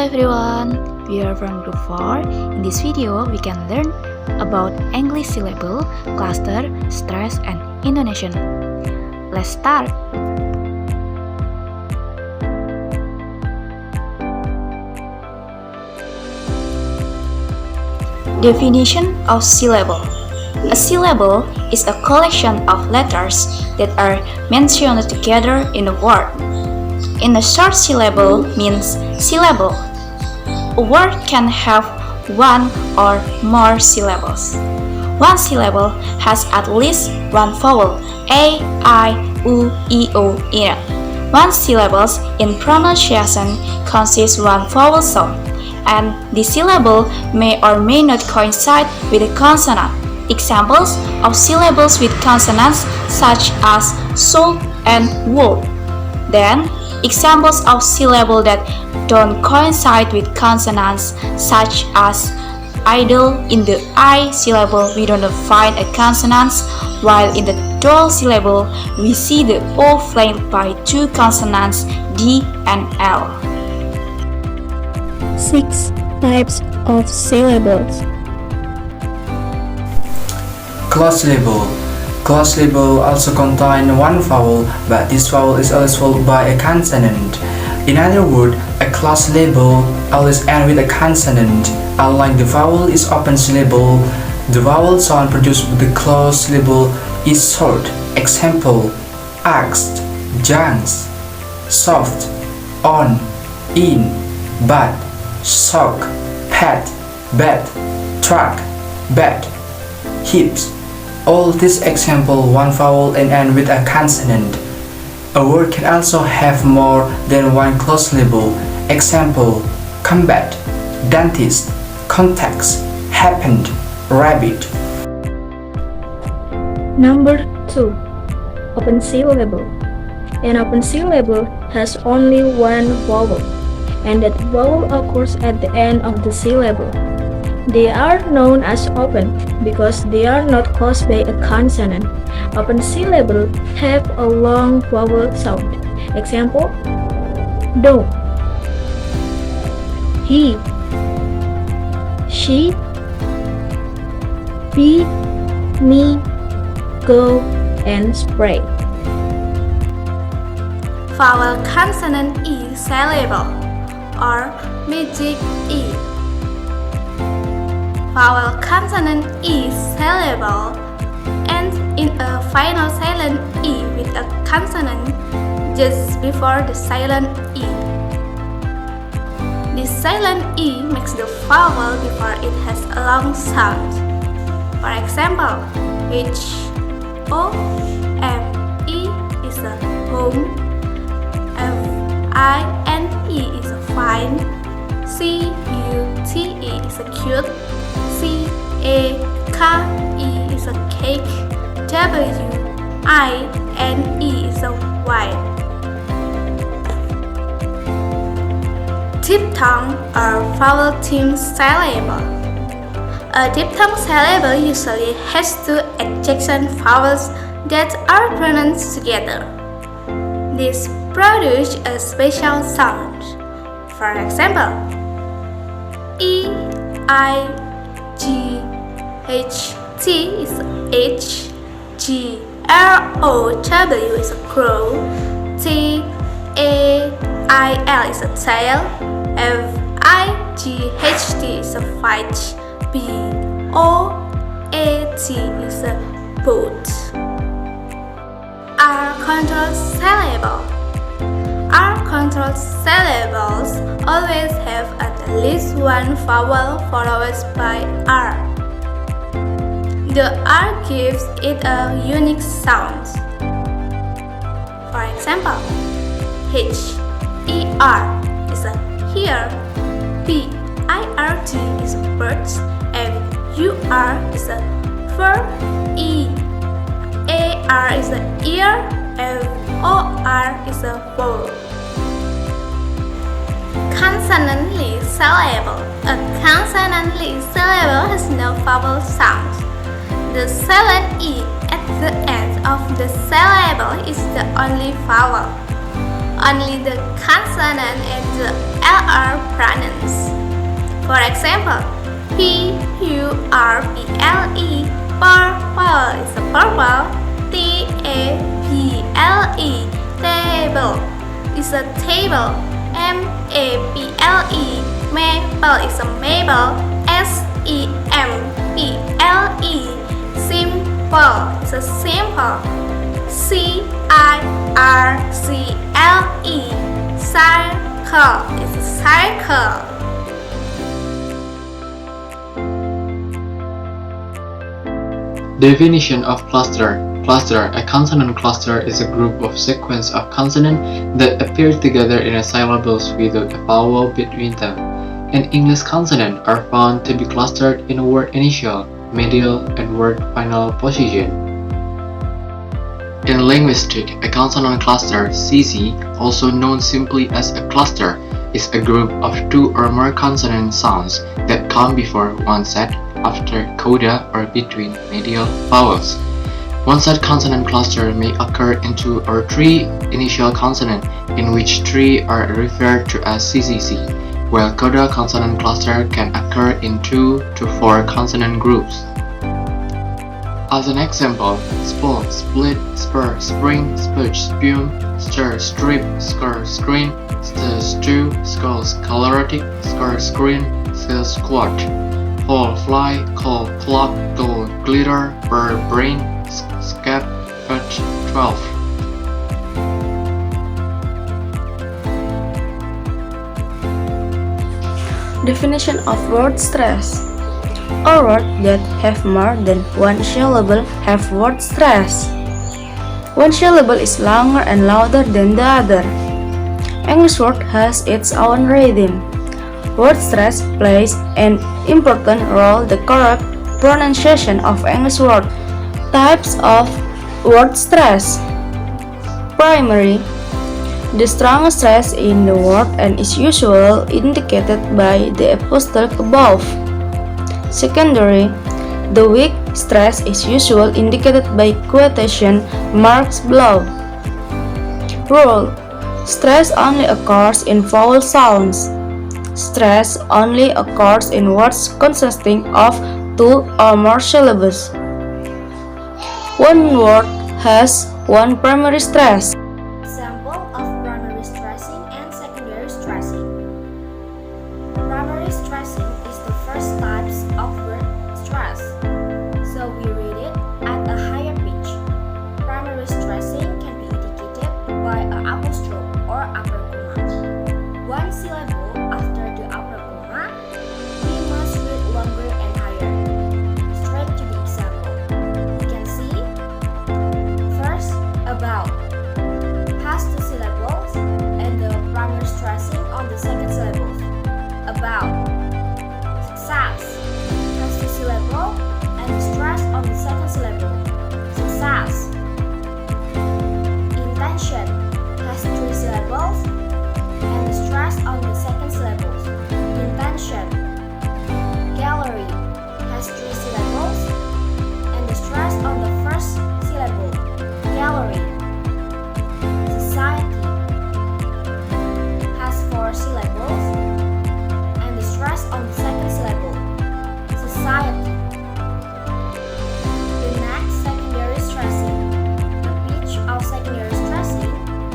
everyone, we are from Group 4. In this video, we can learn about English syllable, cluster, stress, and intonation. Let's start. Definition of syllable. A syllable is a collection of letters that are mentioned together in a word. In a short syllable means syllable. A word can have one or more syllables. One syllable has at least one vowel, a, I, u, e, o in it. One syllable in pronunciation consists one vowel sound, and the syllable may or may not coincide with a consonant. Examples of syllables with consonants such as soul and wool. Then, examples of syllables that don't coincide with consonants such as idle. In the I syllable we don't find a consonant, while in the dual syllable we see the O flanked by two consonants D and L. 6 types of syllables. Closed syllable. Closed syllable also contain one vowel, but this vowel is always followed by a consonant. In other words, a closed syllable always ends with a consonant. Unlike the vowel is open syllable, the vowel sound produced with the closed syllable is short. Example: asked, jans, soft, on, in, but, sock, pad, bed, truck, bed, hips. All these examples one vowel and end with a consonant. A word can also have more than one closed syllable. Example: combat, dentist, context, happened, rabbit. Number 2. Open syllable. An open syllable has only one vowel, and that vowel occurs at the end of the syllable. They are known as open because they are not closed by a consonant. Open syllables have a long vowel sound. Example: do, he, she, be, me, go, and spray. Vowel consonant E syllable or muzaqy. Vowel consonant E syllable ends in a final silent E with a consonant just before the silent E. This silent E makes the vowel before it has a long sound. For example, H, O, M, E is a home, F, I, N, E is a fine, C, U, T, E is a cute, C, A, K, E is a cake, W, I, N, E is a wine. Diphthong or vowel theme syllable. A diphthong syllable usually has two adjacent vowels that are pronounced together. This produces a special sound. For example, E, I, G, H, T is H, G, R, O, W is a crow, T, A, I, L is a tail, F, I, G, H, T is a fight, B, O, A, T is a boat. R controlled syllable. R controlled syllables always have at least one vowel followed by R. The R gives it a unique sound. For example, H, E, R is a here, B, I, R, T is a bird, F, U, R is a fur, E, A, R is a ear, F, O, R is a bowl. Consonantly syllable. A consonantly syllable has no vowel sound. The silent E at the end of the syllable is the only vowel. only the consonant and the LR pronouns. For example, PURPLE, purple is a purple. TABLE, table is a table. MAPLE, maple is a maple. SEMPLE, simple is a simple. CIRCLE, circle is a circle. Definition of cluster. Cluster. A consonant cluster is a group of sequence of consonants that appear together in a syllables without a vowel between them. In English, consonants are found to be clustered in a word initial, middle, and word final position. In linguistics, a consonant cluster, CC, also known simply as a cluster, is a group of two or more consonant sounds that come before one set, after coda, or between medial vowels. One set consonant cluster may occur in two or three initial consonants, in which three are referred to as CCC, while coda consonant cluster can occur in 2 to 4 consonant groups. As an example, spool, split, spur, spring, spudge, spume, stir, strip, scar, screen, stir, stew, skull, sclerotic, scar, screen, seal, squat, fall, fly, call, clock, gold, glitter, burr, brain, scap, fudge, 12. Definition of word stress. All words that have more than one syllable have word stress. One syllable is longer and louder than the other. English word has its own rhythm. Word stress plays an important role in the correct pronunciation of English word. Types of word stress. Primary. The strongest stress in the word and is usually indicated by the apostrophe above. Secondary. The weak stress is usually indicated by quotation marks below. Rule. Stress only occurs in vowel sounds. Stress only occurs in words consisting of 2 or more syllables. One word has one primary stress. Example of primary stressing and secondary stressing. Primary stressing is the first types of word stress, so we read it at a higher pitch. Primary stressing can be indicated by an apostrophe or upper comma. One syllable after the upper comma, we must read longer and higher. Straight to the example. You can see, first, about has 2 syllables and the primary stressing on the second syllable. About. Success has 2 syllables and the stress on the second syllable. Success. Intention has 3 syllables and the stress on the second syllable. Intention. Gallery has 3 syllables and the stress on the first syllable. Gallery. Society has 4 syllables and the stress on the second syllable. Society. The next, secondary stressing. The pitch of secondary stressing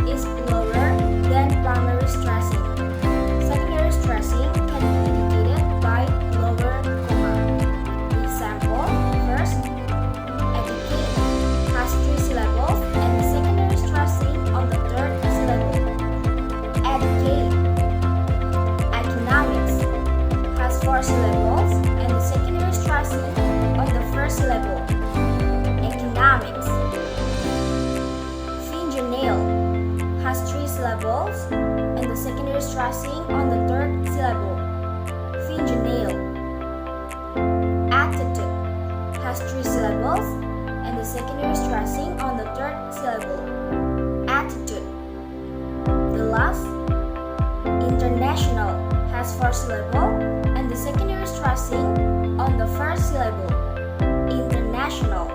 is lower than primary stressing. Secondary stressing can be indicated by lower comma. Example, first, educate has 3 syllables and the secondary stressing on the third syllable. Educate. Economics has 4 syllables and the secondary stressing on the first syllable. Economics. Fingernail has 3 syllables and the secondary stressing on the third syllable. Fingernail. Attitude has 3 syllables and the secondary stressing on the third syllable. Attitude. The last, international has 4 syllables and the secondary stressing on the first syllable. International.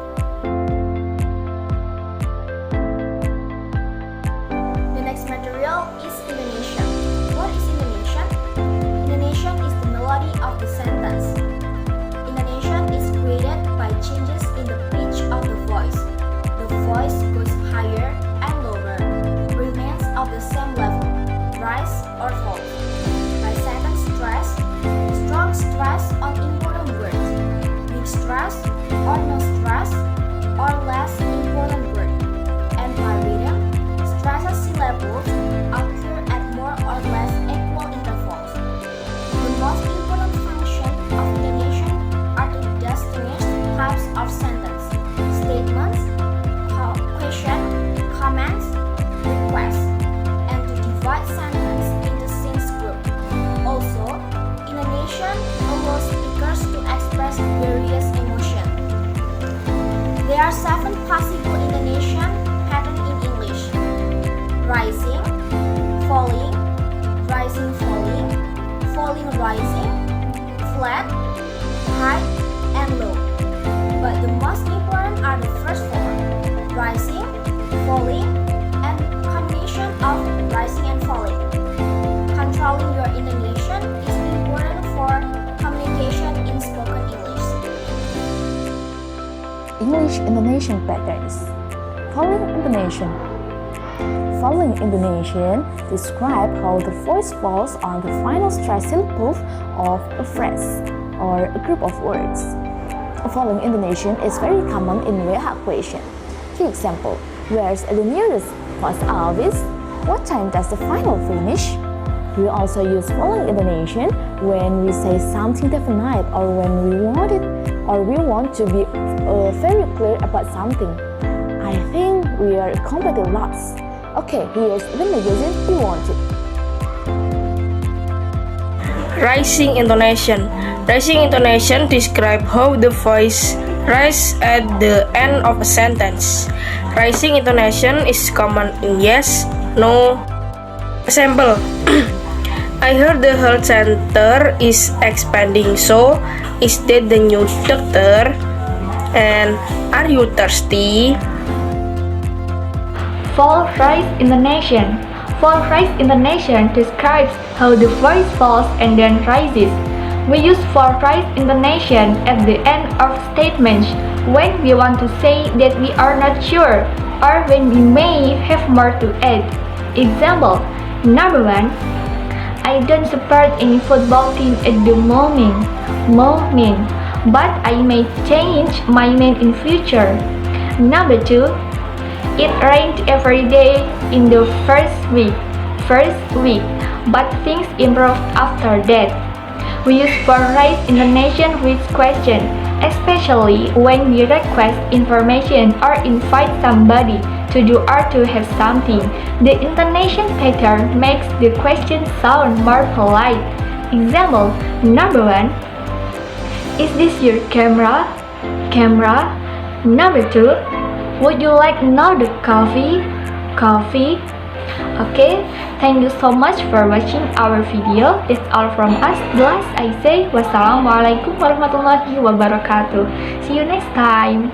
The next material falling, and combination of rising and falling. Controlling your intonation is important for communication in spoken English. English intonation patterns. Following intonation. Following intonation describe how the voice falls on the final stressed syllable of a phrase or a group of words. Following intonation is very common in real question. For example, where's the nearest post office? What time does the final finish? We also use following intonation when we say something definite or when we want to be very clear about something. I think we are completely lost. Okay, here's the magazine we wanted. Rising intonation. Rising intonation describes how the voice rises at the end of a sentence. Rising intonation is common in yes, no. Example: I heard the health center is expanding, so is that the new doctor? And are you thirsty? Fall rise intonation. Fall rise intonation describes how the voice falls and then rises. We use fall rise intonation at the end of statements when we want to say that we are not sure or when we may have more to add. Example: Number 1. I don't support any football team at the moment, but I may change my mind in future. Number 2. It rained every day in the first week, but things improved after that. We use for rise intonation with question, especially when we request information or invite somebody to do or to have something. The intonation pattern makes the question sound more polite. Example: Number 1. Is this your camera? Number 2. Would you like another coffee? Okay, thank you so much for watching our video. That's all from us. Last I say, wassalamualaikum warahmatullahi wabarakatuh. See you next time.